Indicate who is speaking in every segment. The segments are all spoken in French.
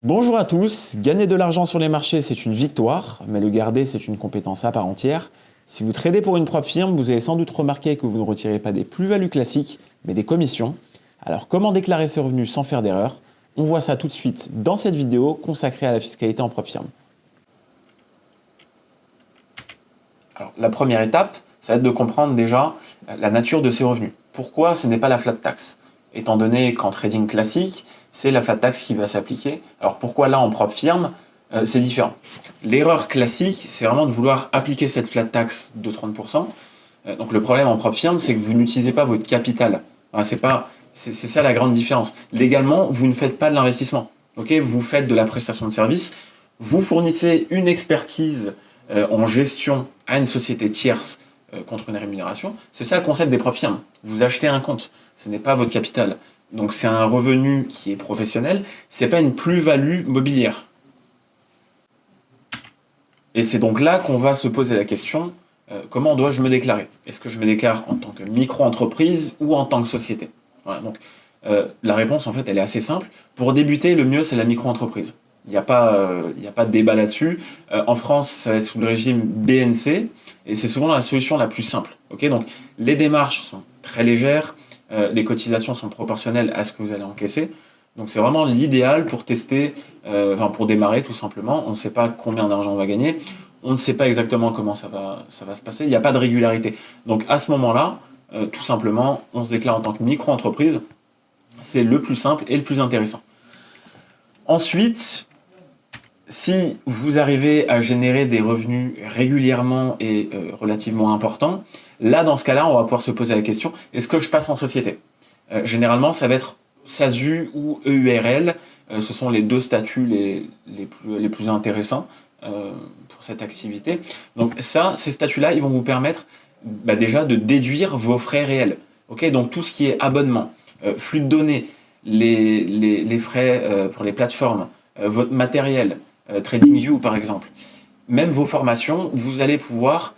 Speaker 1: Bonjour à tous, gagner de l'argent sur les marchés c'est une victoire, mais le garder c'est une compétence à part entière. Si vous tradez pour une propre firme, vous avez sans doute remarqué que vous ne retirez pas des plus-values classiques, mais des commissions. Alors comment déclarer ses revenus sans faire d'erreur? On voit ça tout de suite dans cette vidéo consacrée à la fiscalité en propre firme. Alors, la première étape, ça va être de comprendre déjà la nature de ces revenus. Pourquoi ce n'est pas la flat tax? Étant donné qu'en trading classique, c'est la flat tax qui va s'appliquer. Alors pourquoi là en propre firme, c'est différent. L'erreur classique, c'est vraiment de vouloir appliquer cette flat tax de 30%. Donc le problème en propre firme, c'est que vous n'utilisez pas votre capital. Enfin, c'est ça la grande différence. Légalement, vous ne faites pas de l'investissement. Okay, vous faites de la prestation de service. Vous fournissez une expertise en gestion à une société tierce contre une rémunération. C'est ça le concept des propres firmes. Vous achetez un compte, ce n'est pas votre capital. Donc c'est un revenu qui est professionnel, c'est pas une plus-value mobilière. Et c'est donc là qu'on va se poser la question, comment dois-je me déclarer? Est-ce que je me déclare en tant que micro-entreprise ou en tant que société? Voilà, donc la réponse en fait elle est assez simple. Pour débuter, le mieux c'est la micro-entreprise. Il n'y a pas de débat là-dessus. En France, ça va être sous le régime BNC, et c'est souvent la solution la plus simple. Okay, donc les démarches sont très légères, les cotisations sont proportionnelles à ce que vous allez encaisser. Donc c'est vraiment l'idéal pour tester, pour démarrer tout simplement. On ne sait pas combien d'argent on va gagner, on ne sait pas exactement comment ça va se passer, il n'y a pas de régularité. Donc à ce moment-là, tout simplement, on se déclare en tant que micro-entreprise. C'est le plus simple et le plus intéressant. Ensuite, si vous arrivez à générer des revenus régulièrement et relativement importants, là, dans ce cas-là, on va pouvoir se poser la question, est-ce que je passe en société? Généralement, ça va être SASU ou EURL. Ce sont les deux statuts les plus intéressants pour cette activité. Donc ces statuts-là, ils vont vous permettre déjà de déduire vos frais réels. Okay, donc tout ce qui est abonnement, flux de données, les frais pour les plateformes, votre matériel, TradingView par exemple, même vos formations, vous allez pouvoir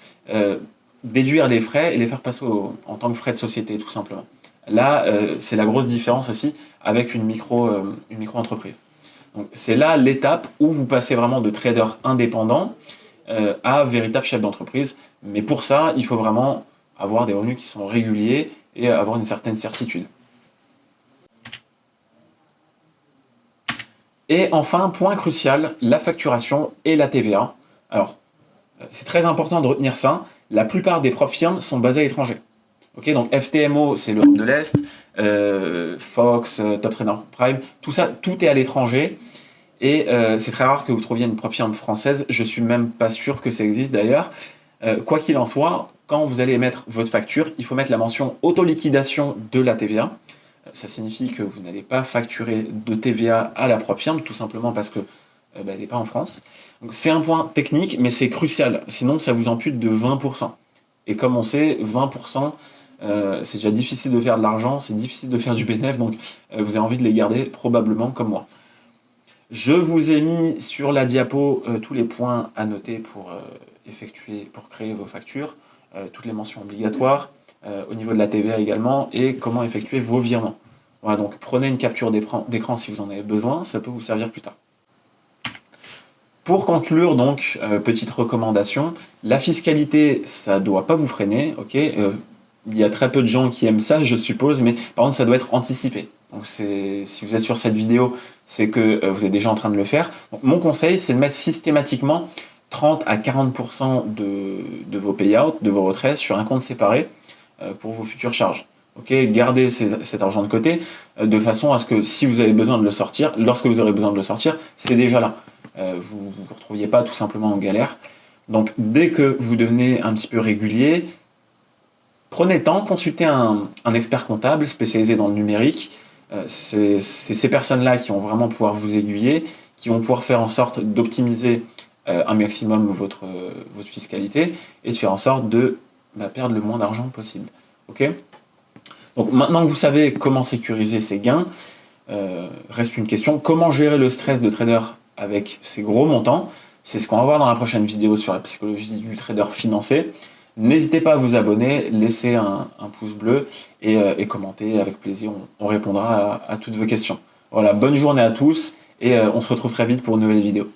Speaker 1: déduire les frais et les faire passer en tant que frais de société tout simplement. Là, c'est la grosse différence aussi avec une micro-entreprise. Donc c'est là l'étape où vous passez vraiment de trader indépendant à véritable chef d'entreprise. Mais pour ça, il faut vraiment avoir des revenus qui sont réguliers et avoir une certaine certitude. Et enfin, point crucial, la facturation et la TVA. Alors, c'est très important de retenir ça. La plupart des propres firmes sont basées à l'étranger. Okay, donc FTMO, c'est l'Europe de l'Est, Fox, Top Trader Prime, tout ça, tout est à l'étranger. Et c'est très rare que vous trouviez une propre firme française. Je suis même pas sûr que ça existe d'ailleurs. Quoi qu'il en soit, quand vous allez émettre votre facture, il faut mettre la mention auto-liquidation de la TVA. Ça signifie que vous n'allez pas facturer de TVA à la propre firme, tout simplement parce que elle n'est pas en France. Donc c'est un point technique, mais c'est crucial. Sinon, ça vous ampute de 20%. Et comme on sait, 20%, c'est déjà difficile de faire de l'argent, c'est difficile de faire du bénéfice, donc vous avez envie de les garder probablement comme moi. Je vous ai mis sur la diapo tous les points à noter pour créer vos factures, toutes les mentions obligatoires, au niveau de la TVA également, et comment effectuer vos virements. Voilà, donc prenez une capture d'écran si vous en avez besoin, ça peut vous servir plus tard. Pour conclure, donc, petite recommandation, la fiscalité, ça ne doit pas vous freiner, ok, il y a très peu de gens qui aiment ça, je suppose, mais par contre, ça doit être anticipé. Donc, si vous êtes sur cette vidéo, c'est que vous êtes déjà en train de le faire. Donc, mon conseil, c'est de mettre systématiquement 30 à 40% de vos payouts, de vos retraits, sur un compte séparé pour vos futures charges. Okay, gardez cet argent de côté de façon à ce que si vous avez besoin de le sortir, lorsque vous aurez besoin de le sortir, c'est déjà là. Vous ne vous retrouviez pas tout simplement en galère. Donc dès que vous devenez un petit peu régulier, prenez le temps, consultez un expert comptable spécialisé dans le numérique. C'est ces personnes-là qui vont vraiment pouvoir vous aiguiller, qui vont pouvoir faire en sorte d'optimiser un maximum votre fiscalité et de faire en sorte de perdre le moins d'argent possible. Okay, donc maintenant que vous savez comment sécuriser ces gains, reste une question, comment gérer le stress de trader avec ces gros montants? C'est ce qu'on va voir dans la prochaine vidéo sur la psychologie du trader financier. N'hésitez pas à vous abonner, laissez un pouce bleu et commentez avec plaisir, on répondra à toutes vos questions. Voilà, bonne journée à tous et on se retrouve très vite pour une nouvelle vidéo.